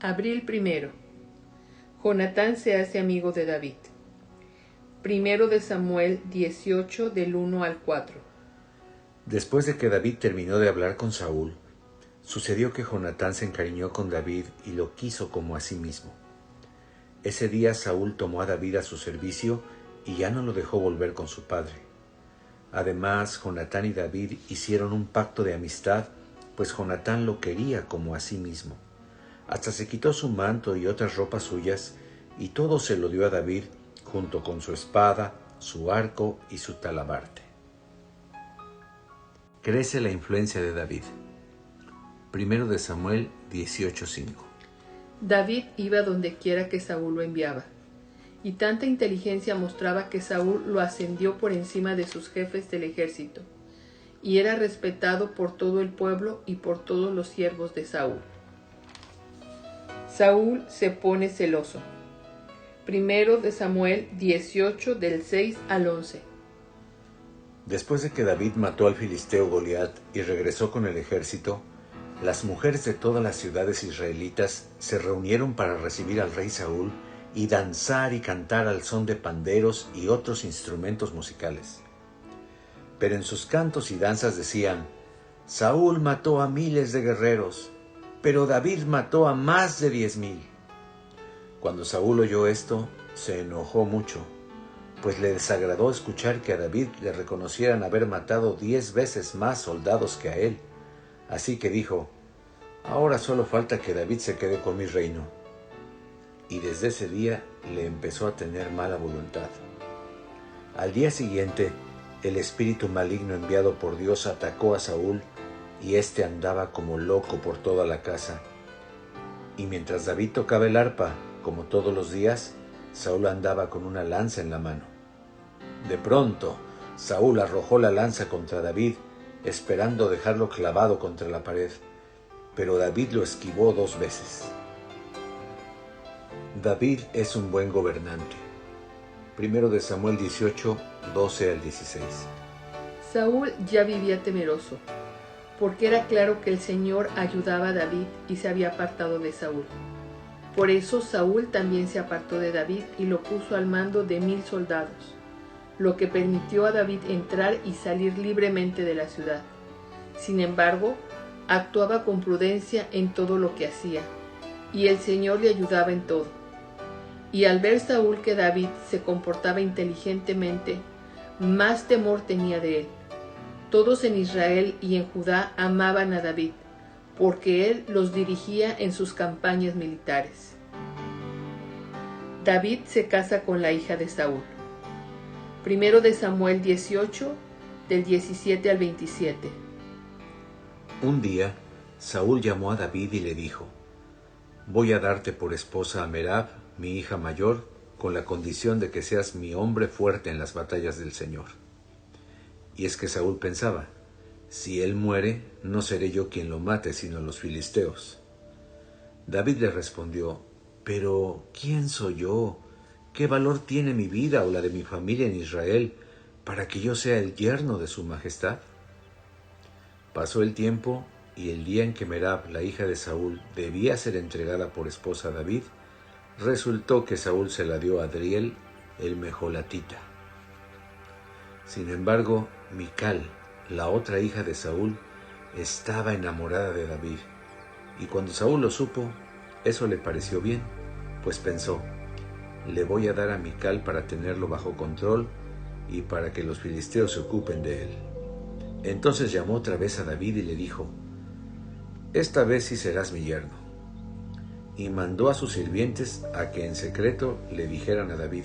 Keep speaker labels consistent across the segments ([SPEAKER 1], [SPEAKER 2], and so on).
[SPEAKER 1] Abril 1. Jonatán se hace amigo de David. 1 de Samuel 18 del 1 al 4.
[SPEAKER 2] Después de que David terminó de hablar con Saúl, sucedió que Jonatán se encariñó con David y lo quiso como a sí mismo. Ese día Saúl tomó a David a su servicio y ya no lo dejó volver con su padre. Además, Jonatán y David hicieron un pacto de amistad, pues Jonatán lo quería como a sí mismo. Hasta se quitó su manto y otras ropas suyas, y todo se lo dio a David, junto con su espada, su arco y su talabarte. Crece la influencia de David. 1 de Samuel 18:5.
[SPEAKER 1] David iba donde quiera que Saúl lo enviaba, y tanta inteligencia mostraba que Saúl lo ascendió por encima de sus jefes del ejército, y era respetado por todo el pueblo y por todos los siervos de Saúl. Saúl se pone celoso. 1 de Samuel 18 del 6 al 11.
[SPEAKER 2] Después de que David mató al filisteo Goliat y regresó con el ejército, las mujeres de todas las ciudades israelitas se reunieron para recibir al rey Saúl y danzar y cantar al son de panderos y otros instrumentos musicales. Pero en sus cantos y danzas decían: Saúl mató a miles de guerreros, pero David mató a más de 10,000. Cuando Saúl oyó esto, se enojó mucho, pues le desagradó escuchar que a David le reconocieran haber matado 10 veces más soldados que a él. Así que dijo: ahora solo falta que David se quede con mi reino. Y desde ese día le empezó a tener mala voluntad. Al día siguiente, el espíritu maligno enviado por Dios atacó a Saúl, y éste andaba como loco por toda la casa. Y mientras David tocaba el arpa, como todos los días, Saúl andaba con una lanza en la mano. De pronto, Saúl arrojó la lanza contra David, esperando dejarlo clavado contra la pared, pero David lo esquivó 2 veces. David es un buen gobernante. 1 de Samuel 18, 12 al 16.
[SPEAKER 1] Saúl ya vivía temeroso, porque era claro que el Señor ayudaba a David y se había apartado de Saúl. Por eso Saúl también se apartó de David y lo puso al mando de 1,000 soldados, lo que permitió a David entrar y salir libremente de la ciudad. Sin embargo, actuaba con prudencia en todo lo que hacía, y el Señor le ayudaba en todo. Y al ver Saúl que David se comportaba inteligentemente, más temor tenía de él. Todos en Israel y en Judá amaban a David, porque él los dirigía en sus campañas militares. David se casa con la hija de Saúl. 1 de Samuel 18, del 17 al 27.
[SPEAKER 2] Un día, Saúl llamó a David y le dijo: voy a darte por esposa a Merab, mi hija mayor, con la condición de que seas mi hombre fuerte en las batallas del Señor. Y es que Saúl pensaba: si él muere, no seré yo quien lo mate, sino los filisteos. David le respondió: pero ¿quién soy yo? ¿Qué valor tiene mi vida o la de mi familia en Israel para que yo sea el yerno de su majestad? Pasó el tiempo, y el día en que Merab, la hija de Saúl, debía ser entregada por esposa a David, resultó que Saúl se la dio a Adriel, el mejolatita. Sin embargo, Mical, la otra hija de Saúl, estaba enamorada de David, y cuando Saúl lo supo, eso le pareció bien, pues pensó: le voy a dar a Mical para tenerlo bajo control y para que los filisteos se ocupen de él. Entonces llamó otra vez a David y le dijo: esta vez sí serás mi yerno. Y mandó a sus sirvientes a que en secreto le dijeran a David: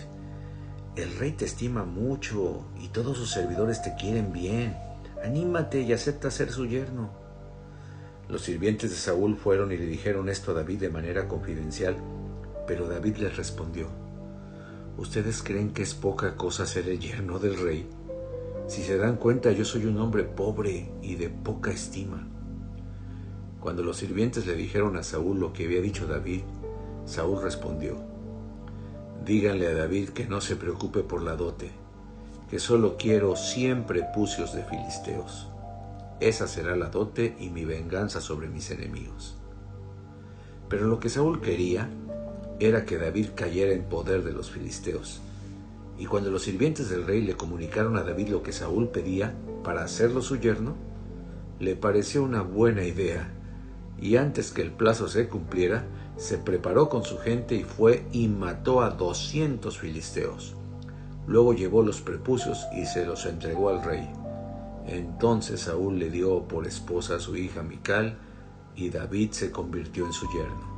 [SPEAKER 2] el rey te estima mucho y todos sus servidores te quieren bien. Anímate y acepta ser su yerno. Los sirvientes de Saúl fueron y le dijeron esto a David de manera confidencial, pero David les respondió: ¿ustedes creen que es poca cosa ser el yerno del rey? Si se dan cuenta, yo soy un hombre pobre y de poca estima. Cuando los sirvientes le dijeron a Saúl lo que había dicho David, Saúl respondió: díganle a David que no se preocupe por la dote, que solo quiero 100 prepucios de filisteos. Esa será la dote y mi venganza sobre mis enemigos. Pero lo que Saúl quería era que David cayera en poder de los filisteos. Y cuando los sirvientes del rey le comunicaron a David lo que Saúl pedía para hacerlo su yerno, le pareció una buena idea, y antes que el plazo se cumpliera, se preparó con su gente y fue y mató a 200 filisteos. Luego llevó los prepucios y se los entregó al rey. Entonces Saúl le dio por esposa a su hija Mical, y David se convirtió en su yerno.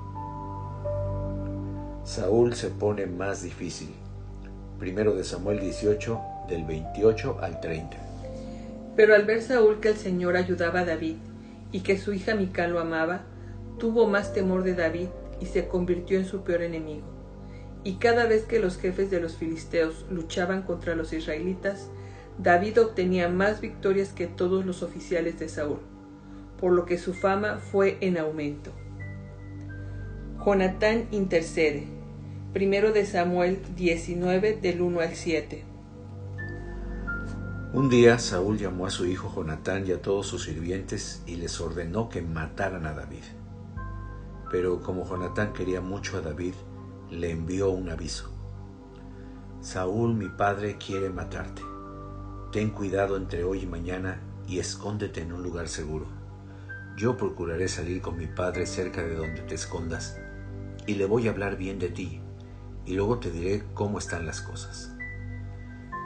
[SPEAKER 2] Saúl se pone más difícil. Primero de Samuel 18, del 28 al 30.
[SPEAKER 1] Pero al ver Saúl que el Señor ayudaba a David y que su hija Mical lo amaba, tuvo más temor de David y se convirtió en su peor enemigo. Y cada vez que los jefes de los filisteos luchaban contra los israelitas, David obtenía más victorias que todos los oficiales de Saúl, por lo que su fama fue en aumento. Jonatán intercede. Primero de Samuel 19, del 1 al 7.
[SPEAKER 2] Un día Saúl llamó a su hijo Jonatán y a todos sus sirvientes y les ordenó que mataran a David. Pero como Jonatán quería mucho a David, le envió un aviso. Saúl, mi padre, quiere matarte. Ten cuidado entre hoy y mañana y escóndete en un lugar seguro. Yo procuraré salir con mi padre cerca de donde te escondas y le voy a hablar bien de ti y luego te diré cómo están las cosas.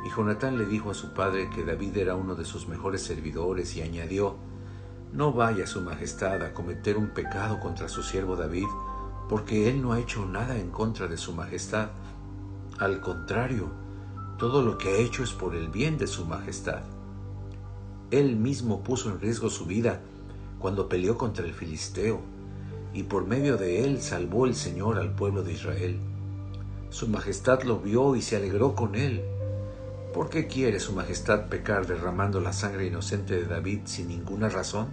[SPEAKER 2] Y Jonatán le dijo a su padre que David era uno de sus mejores servidores y añadió: no vaya su majestad a cometer un pecado contra su siervo David, porque él no ha hecho nada en contra de su majestad. Al contrario, todo lo que ha hecho es por el bien de su majestad. Él mismo puso en riesgo su vida cuando peleó contra el filisteo, y por medio de él salvó el Señor al pueblo de Israel. Su majestad lo vio y se alegró con él. ¿Por qué quiere su majestad pecar derramando la sangre inocente de David sin ninguna razón?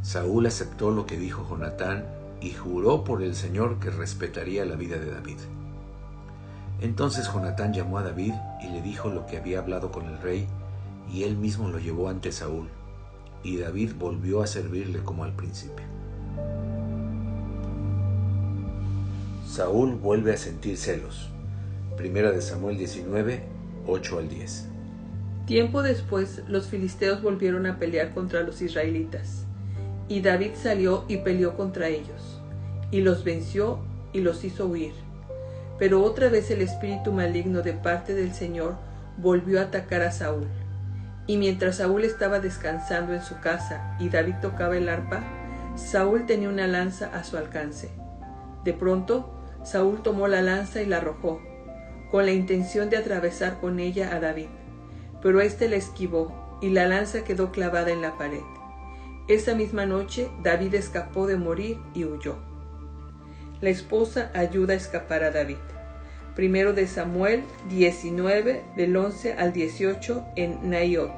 [SPEAKER 2] Saúl aceptó lo que dijo Jonatán y juró por el Señor que respetaría la vida de David. Entonces Jonatán llamó a David y le dijo lo que había hablado con el rey, y él mismo lo llevó ante Saúl, y David volvió a servirle como al principio. Saúl vuelve a sentir celos. Primera de Samuel 19, 8 al 10.
[SPEAKER 1] Tiempo después, los filisteos volvieron a pelear contra los israelitas, y David salió y peleó contra ellos, y los venció y los hizo huir. Pero otra vez el espíritu maligno de parte del Señor volvió a atacar a Saúl. Y mientras Saúl estaba descansando en su casa y David tocaba el arpa, Saúl tenía una lanza a su alcance. De pronto, Saúl tomó la lanza y la arrojó, con la intención de atravesar con ella a David. Pero éste la esquivó, y la lanza quedó clavada en la pared. Esa misma noche, David escapó de morir y huyó. La esposa ayuda a escapar a David. Primero de Samuel 19, del 11 al 18, en Naiot.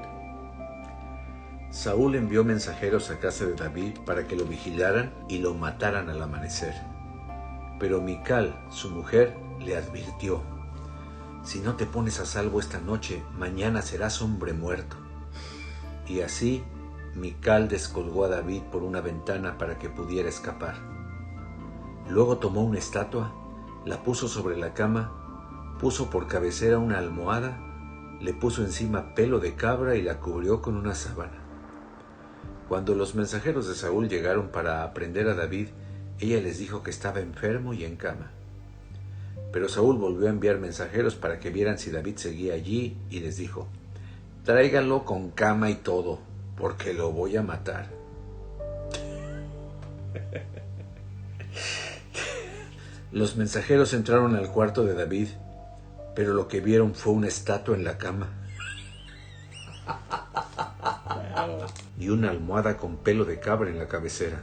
[SPEAKER 2] Saúl envió mensajeros a casa de David para que lo vigilaran y lo mataran al amanecer. Pero Mical, su mujer, le advirtió: si no te pones a salvo esta noche, mañana serás hombre muerto. Y así Mical descolgó a David por una ventana para que pudiera escapar. Luego tomó una estatua, la puso sobre la cama, puso por cabecera una almohada, le puso encima pelo de cabra y la cubrió con una sábana. Cuando los mensajeros de Saúl llegaron para aprender a David, ella les dijo que estaba enfermo y en cama. Pero Saúl volvió a enviar mensajeros para que vieran si David seguía allí y les dijo: tráiganlo con cama y todo, porque lo voy a matar. Los mensajeros entraron al cuarto de David, pero lo que vieron fue una estatua en la cama y una almohada con pelo de cabra en la cabecera.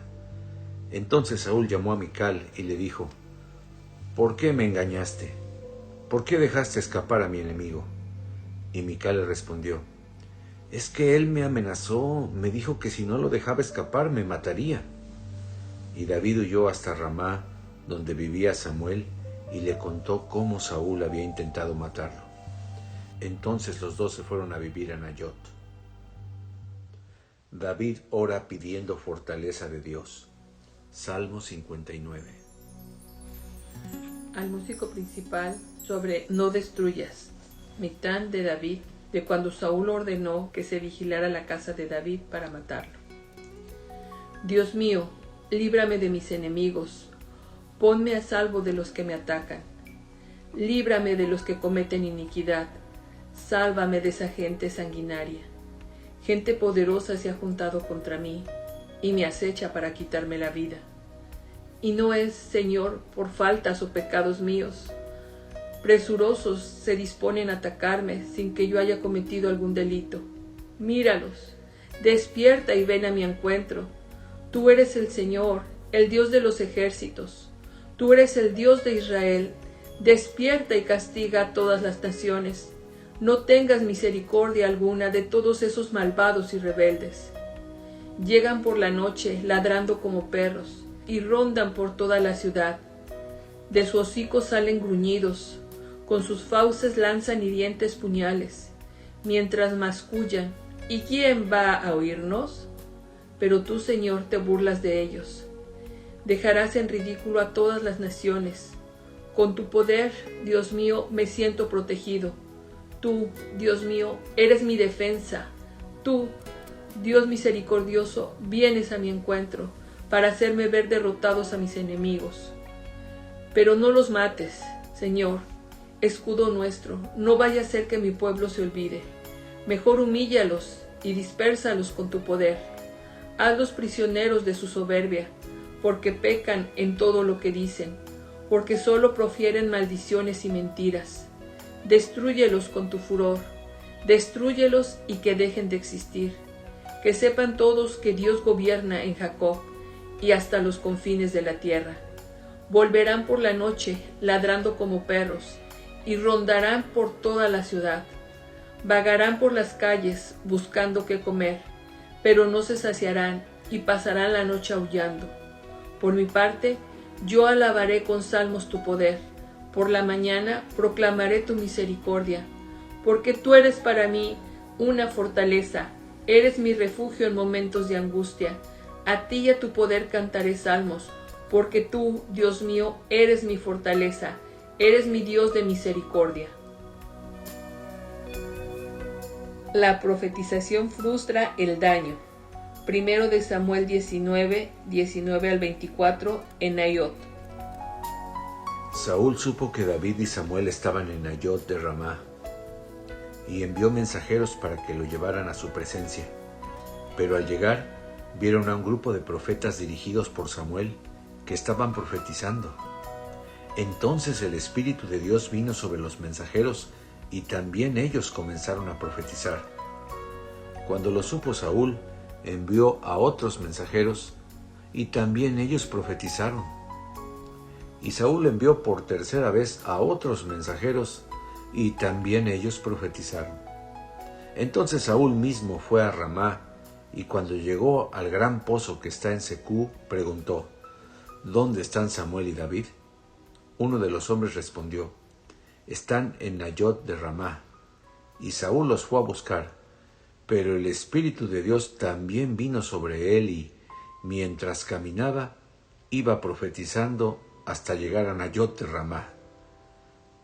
[SPEAKER 2] Entonces Saúl llamó a Mical y le dijo: ¿por qué me engañaste? ¿Por qué dejaste escapar a mi enemigo? Y Mical le respondió: es que él me amenazó, me dijo que si no lo dejaba escapar me mataría. Y David huyó hasta Ramá, donde vivía Samuel, y le contó cómo Saúl había intentado matarlo. Entonces los dos se fueron a vivir a Naiot. David ora pidiendo fortaleza de Dios. Salmo 59.
[SPEAKER 1] Al músico principal sobre No destruyas, Mitán de David, de cuando Saúl ordenó que se vigilara la casa de David para matarlo. Dios mío, líbrame de mis enemigos, ponme a salvo de los que me atacan. Líbrame de los que cometen iniquidad, sálvame de esa gente sanguinaria. Gente poderosa se ha juntado contra mí y me acecha para quitarme la vida. Y no es, Señor, por faltas o pecados míos. Presurosos se disponen a atacarme sin que yo haya cometido algún delito. Míralos, despierta y ven a mi encuentro. Tú eres el Señor, el Dios de los ejércitos. Tú eres el Dios de Israel. Despierta y castiga a todas las naciones. No tengas misericordia alguna de todos esos malvados y rebeldes. Llegan por la noche ladrando como perros y rondan por toda la ciudad. De su hocico salen gruñidos, con sus fauces lanzan hirientes puñales, mientras mascullan. ¿Y quién va a oírnos? Pero tú, Señor, te burlas de ellos. Dejarás en ridículo a todas las naciones. Con tu poder, Dios mío, me siento protegido. Tú, Dios mío, eres mi defensa. Tú, Dios misericordioso, vienes a mi encuentro para hacerme ver derrotados a mis enemigos. Pero no los mates, Señor, escudo nuestro, no vaya a ser que mi pueblo se olvide. Mejor humíllalos y dispérsalos con tu poder. Hazlos prisioneros de su soberbia, porque pecan en todo lo que dicen, porque solo profieren maldiciones y mentiras. Destrúyelos con tu furor, destrúyelos y que dejen de existir. Que sepan todos que Dios gobierna en Jacob y hasta los confines de la tierra. Volverán por la noche ladrando como perros y rondarán por toda la ciudad. Vagarán por las calles buscando qué comer, pero no se saciarán y pasarán la noche aullando. Por mi parte, yo alabaré con salmos tu poder. Por la mañana proclamaré tu misericordia, porque tú eres para mí una fortaleza, eres mi refugio en momentos de angustia. A ti y a tu poder cantaré salmos, porque tú, Dios mío, eres mi fortaleza, eres mi Dios de misericordia. La profetización frustra el daño. 1 de Samuel 19, 19 al 24, en Naiot.
[SPEAKER 2] Saúl supo que David y Samuel estaban en Naiot de Ramá, y envió mensajeros para que lo llevaran a su presencia. Pero al llegar, vieron a un grupo de profetas dirigidos por Samuel que estaban profetizando. Entonces el Espíritu de Dios vino sobre los mensajeros y también ellos comenzaron a profetizar. Cuando lo supo Saúl, envió a otros mensajeros y también ellos profetizaron. Y Saúl envió por tercera vez a otros mensajeros y también ellos profetizaron. Entonces Saúl mismo fue a Ramá y cuando llegó al gran pozo que está en Secú, preguntó: ¿Dónde están Samuel y David? Uno de los hombres respondió: están en Naiot de Ramá. Y Saúl los fue a buscar, pero el Espíritu de Dios también vino sobre él y, mientras caminaba, iba profetizando hasta llegar a Naiot de Ramá.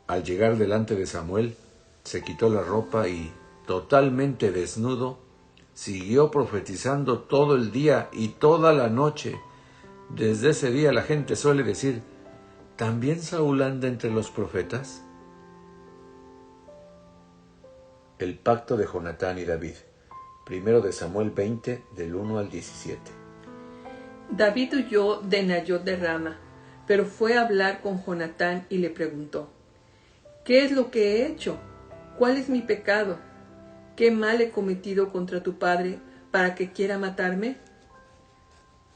[SPEAKER 2] Al llegar delante de Samuel, se quitó la ropa y, totalmente desnudo, siguió profetizando todo el día y toda la noche. Desde ese día la gente suele decir: ¿también Saúl anda entre los profetas? El pacto de Jonatán y David. 1 de Samuel 20, del 1 al 17.
[SPEAKER 1] David huyó de Naiot de Rama, pero fue a hablar con Jonatán y le preguntó: ¿qué es lo que he hecho? ¿Cuál es mi pecado? ¿Qué mal he cometido contra tu padre para que quiera matarme?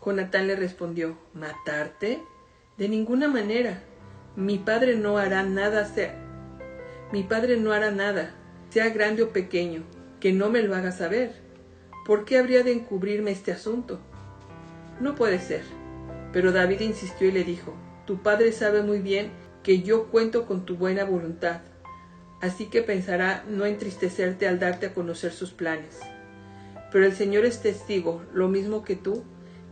[SPEAKER 1] Jonatán le respondió: ¿matarte? De ninguna manera. Mi padre no hará nada, sea grande o pequeño, que no me lo haga saber. ¿Por qué habría de encubrirme este asunto? No puede ser. Pero David insistió y le dijo: tu padre sabe muy bien que yo cuento con tu buena voluntad, así que pensará no entristecerte al darte a conocer sus planes. Pero el Señor es testigo, lo mismo que tú,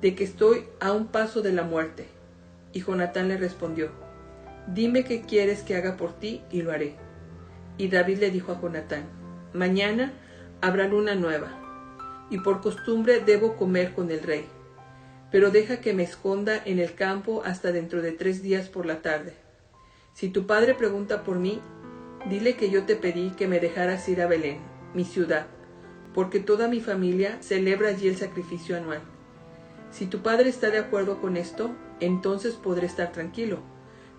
[SPEAKER 1] de que estoy a un paso de la muerte. Y Jonatán le respondió: dime qué quieres que haga por ti y lo haré. Y David le dijo a Jonatán: mañana habrá luna nueva, y por costumbre debo comer con el rey. Pero deja que me esconda en el campo hasta dentro de 3 días por la tarde. Si tu padre pregunta por mí, dile que yo te pedí que me dejaras ir a Belén, mi ciudad, porque toda mi familia celebra allí el sacrificio anual. Si tu padre está de acuerdo con esto, entonces podré estar tranquilo,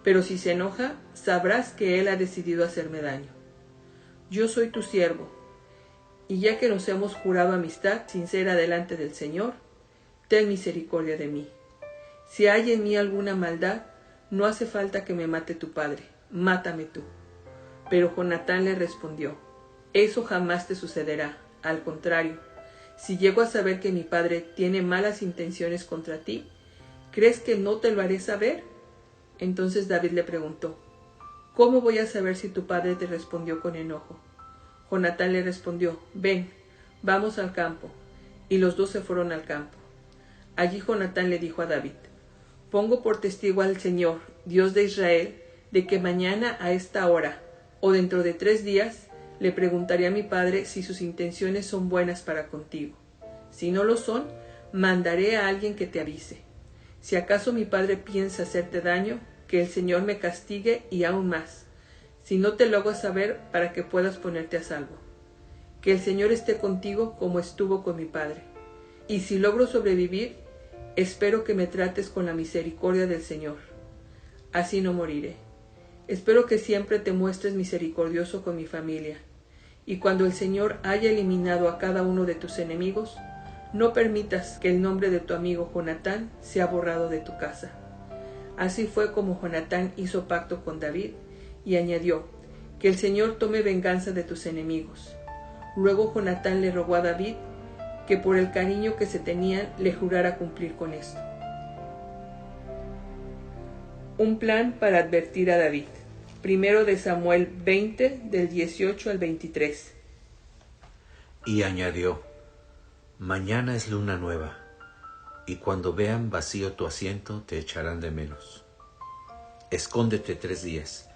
[SPEAKER 1] pero si se enoja, sabrás que él ha decidido hacerme daño. Yo soy tu siervo, y ya que nos hemos jurado amistad sincera delante del Señor, ten misericordia de mí. Si hay en mí alguna maldad, no hace falta que me mate tu padre, mátame tú. Pero Jonatán le respondió: eso jamás te sucederá, al contrario, si llego a saber que mi padre tiene malas intenciones contra ti, ¿crees que no te lo haré saber? Entonces David le preguntó: ¿cómo voy a saber si tu padre te respondió con enojo? Jonatán le respondió: ven, vamos al campo. Y los dos se fueron al campo. Allí Jonatán le dijo a David: pongo por testigo al Señor, Dios de Israel, de que mañana a esta hora, o dentro de 3 días, le preguntaré a mi padre si sus intenciones son buenas para contigo. Si no lo son, mandaré a alguien que te avise. Si acaso mi padre piensa hacerte daño, que el Señor me castigue y aún más, si no te lo hago saber para que puedas ponerte a salvo. Que el Señor esté contigo como estuvo con mi padre. Y si logro sobrevivir, espero que me trates con la misericordia del Señor. Así no moriré. Espero que siempre te muestres misericordioso con mi familia. Y cuando el Señor haya eliminado a cada uno de tus enemigos, no permitas que el nombre de tu amigo Jonatán sea borrado de tu casa. Así fue como Jonatán hizo pacto con David y añadió: que el Señor tome venganza de tus enemigos. Luego Jonatán le rogó a David que por el cariño que se tenían le jurara cumplir con esto. Un plan para advertir a David. Primero de Samuel 20, del 18 al 23.
[SPEAKER 2] Y añadió: mañana es luna nueva, y cuando vean vacío tu asiento te echarán de menos. Escóndete 3 días,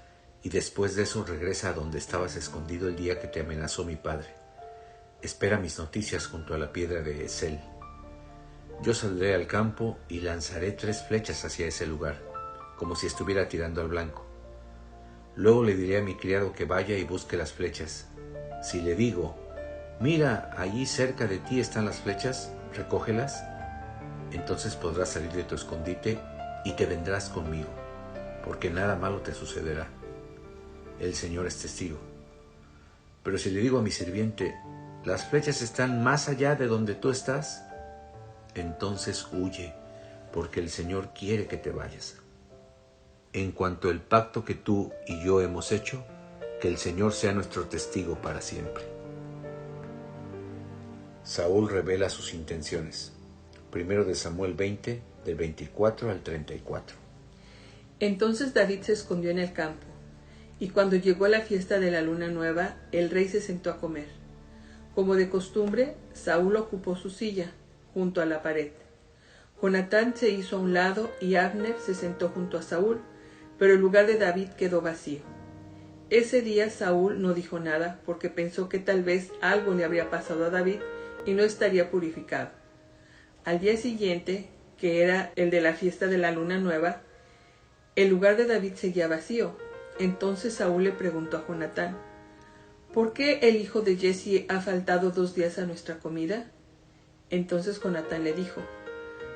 [SPEAKER 2] y después de eso regresa a donde estabas escondido el día que te amenazó mi padre. Espera mis noticias junto a la piedra de Esel. Yo saldré al campo y lanzaré 3 flechas hacia ese lugar, como si estuviera tirando al blanco. Luego le diré a mi criado que vaya y busque las flechas. Si le digo: mira, allí cerca de ti están las flechas, recógelas, entonces podrás salir de tu escondite y te vendrás conmigo, porque nada malo te sucederá. El Señor es testigo. Pero si le digo a mi sirviente: las flechas están más allá de donde tú estás, entonces huye, porque el Señor quiere que te vayas. En cuanto al pacto que tú y yo hemos hecho, que el Señor sea nuestro testigo para siempre. Saúl revela sus intenciones. Primero de Samuel 20, del 24 al 34.
[SPEAKER 1] Entonces David se escondió en el campo, y cuando llegó la fiesta de la luna nueva, el rey se sentó a comer. Como de costumbre, Saúl ocupó su silla, junto a la pared. Jonatán se hizo a un lado y Abner se sentó junto a Saúl, pero el lugar de David quedó vacío. Ese día Saúl no dijo nada, porque pensó que tal vez algo le habría pasado a David y no estaría purificado. Al día siguiente, que era el de la fiesta de la luna nueva, el lugar de David seguía vacío. Entonces Saúl le preguntó a Jonatán: ¿por qué el hijo de Jesse ha faltado 2 días a nuestra comida? Entonces Jonatán le dijo: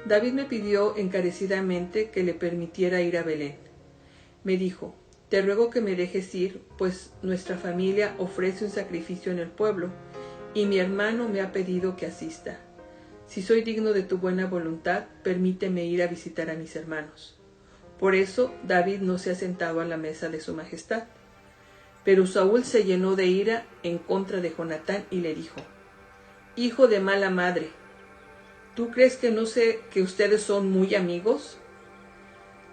[SPEAKER 1] David me pidió encarecidamente que le permitiera ir a Belén. Me dijo: te ruego que me dejes ir, pues nuestra familia ofrece un sacrificio en el pueblo, y mi hermano me ha pedido que asista. Si soy digno de tu buena voluntad, permíteme ir a visitar a mis hermanos. Por eso David no se ha sentado a la mesa de su majestad. Pero Saúl se llenó de ira en contra de Jonatán y le dijo: hijo de mala madre, ¿tú crees que no sé que ustedes son muy amigos?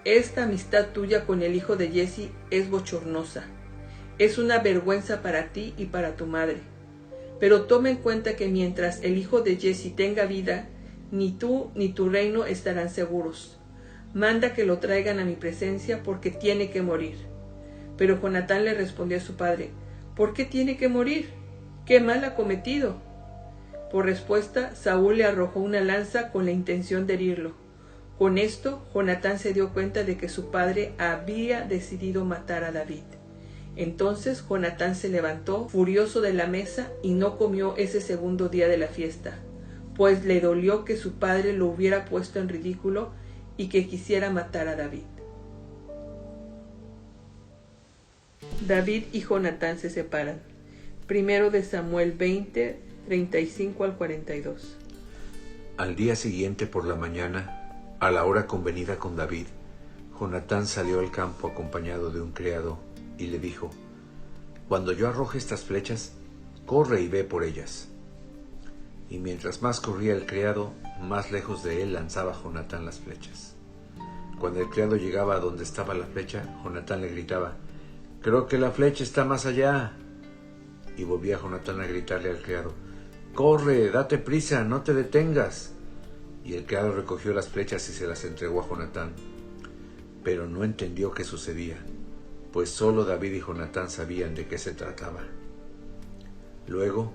[SPEAKER 1] Esta amistad tuya con el hijo de Jesse es bochornosa. Es una vergüenza para ti y para tu madre. Pero toma en cuenta que mientras el hijo de Jesse tenga vida, Ni tú ni tu reino estarán seguros. Manda que lo traigan a mi presencia, porque tiene que morir. Pero Jonatán le respondió a su padre: ¿Por qué tiene que morir? ¿Qué mal ha cometido? Por respuesta, Saúl le arrojó una lanza con la intención de herirlo. Con esto, Jonatán se dio cuenta de que su padre había decidido matar a David. Entonces Jonatán se levantó, furioso de la mesa, y no comió ese segundo día de la fiesta, pues le dolió que su padre lo hubiera puesto en ridículo y que quisiera matar a David. David y Jonatán se separan. Primero de Samuel 20, 35 al 42.
[SPEAKER 2] Al día siguiente por la mañana, a la hora convenida con David, Jonatán salió al campo acompañado de un criado y le dijo: «Cuando yo arroje estas flechas, corre y ve por ellas». Y mientras más corría el criado, más lejos de él lanzaba Jonatán las flechas. Cuando el criado llegaba a donde estaba la flecha, Jonatán le gritaba: «Creo que la flecha está más allá». Y volvía Jonatán a gritarle al criado: «Corre, date prisa, no te detengas». Y el criado recogió las flechas y se las entregó a Jonatán. Pero no entendió qué sucedía, pues solo David y Jonatán sabían de qué se trataba. Luego,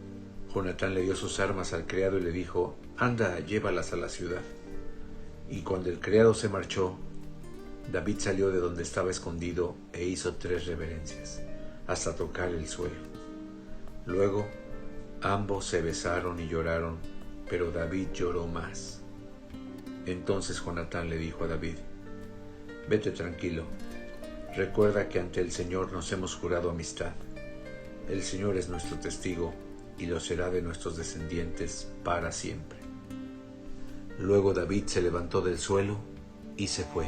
[SPEAKER 2] Jonatán le dio sus armas al criado y le dijo: «Anda, llévalas a la ciudad». Y cuando el criado se marchó, David salió de donde estaba escondido e hizo 3 reverencias, hasta tocar el suelo. Luego, ambos se besaron y lloraron, pero David lloró más. Entonces Jonatán le dijo a David: «Vete tranquilo, recuerda que ante el Señor nos hemos jurado amistad. El Señor es nuestro testigo y lo será de nuestros descendientes para siempre». Luego David se levantó del suelo y se fue,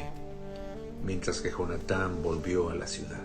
[SPEAKER 2] mientras que Jonatán volvió a la ciudad.